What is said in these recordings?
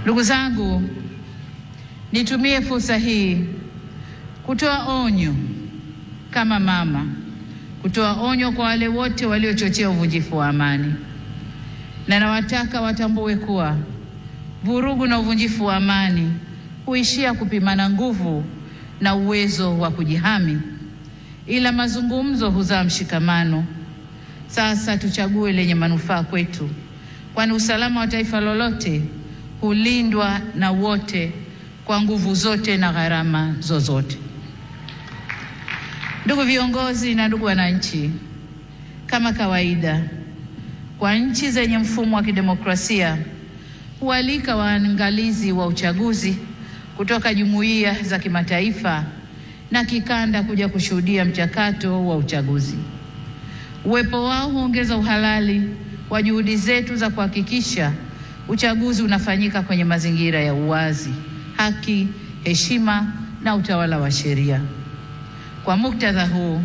Ndugu zangu, nitumie fursa hii kutoa onyo kama mama, kutoa onyo kwa wale wote waliochochea uvunjifu wa amani. Na nawataka watambue kuwa vurugu na uvunjifu wa amani huishia kupimana nguvu na uwezo wa kujihami, ila mazungumzo huzaa mshikamano. Sasa tuchague lenye manufaa kwetu, kwani usalama wa taifa lolote hulindwa na wote kwa nguvu zote na gharama zozote. Ndugu viongozi na ndugu wananchi, kama kawaida kwa nchi zenye mfumo wa kidemokrasia, hualika waangalizi wa uchaguzi kutoka jumuiya za kimataifa na kikanda kuja kushuhudia mchakato wa uchaguzi. Uwepo wao huongeza uhalali wa juhudi zetu za kuhakikisha uchaguzi unafanyika kwenye mazingira ya uwazi, haki, heshima na utawala wa sheria. Kwa muktadha huu,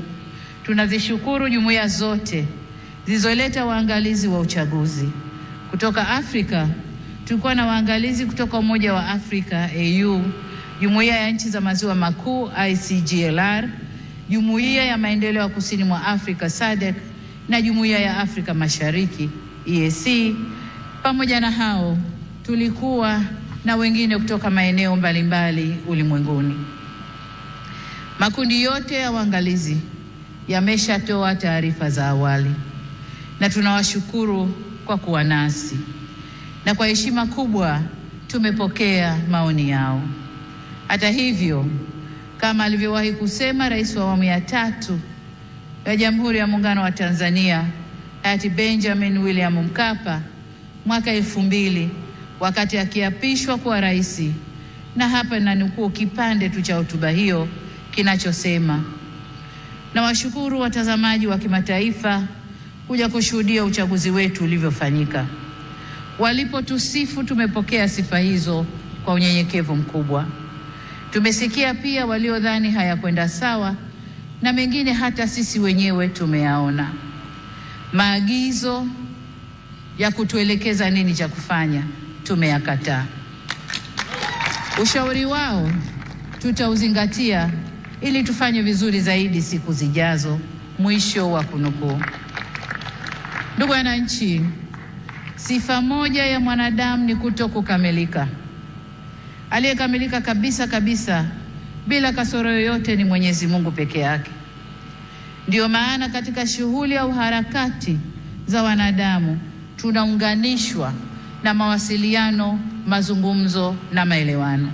tunazishukuru jumuiya zote zilizoleta waangalizi wa uchaguzi. Kutoka Afrika, tulikuwa na waangalizi kutoka Umoja wa Afrika AU, Jumuiya ya Nchi za Maziwa Makuu ICGLR, Jumuiya ya Maendeleo ya Kusini mwa Afrika SADC na Jumuiya ya Afrika Mashariki EAC. Pamoja na hao, tulikuwa na wengine kutoka maeneo mbalimbali ulimwenguni. Makundi yote ya waangalizi yameshatoa taarifa za awali na tunawashukuru kwa kuwa nasi, na kwa heshima kubwa tumepokea maoni yao. Hata hivyo, kama alivyowahi kusema Rais wa awamu ya 3 ya Jamhuri ya Muungano wa Tanzania hayati Benjamin William Mkapa mwaka 2000 wakati akiapishwa kuwa rais, na hapa nanukuu kipande tu cha hotuba hiyo kinachosema: na washukuru watazamaji wa kimataifa kuja kushuhudia uchaguzi wetu ulivyofanyika. Walipotusifu, tumepokea sifa hizo kwa unyenyekevu mkubwa. Tumesikia pia waliodhani hayakwenda sawa, na mengine hata sisi wenyewe tumeyaona. Maagizo ya kutuelekeza nini cha kufanya tumeyakataa. Ushauri wao tutauzingatia ili tufanye vizuri zaidi siku zijazo. Mwisho wa kunukuu. Ndugu wananchi, sifa moja ya mwanadamu ni kutokukamilika. Aliyekamilika kabisa bila kasoro yoyote ni Mwenyezi Mungu peke yake. Ndio maana katika shughuli au harakati za wanadamu tunaunganishwa na mawasiliano, mazungumzo na maelewano.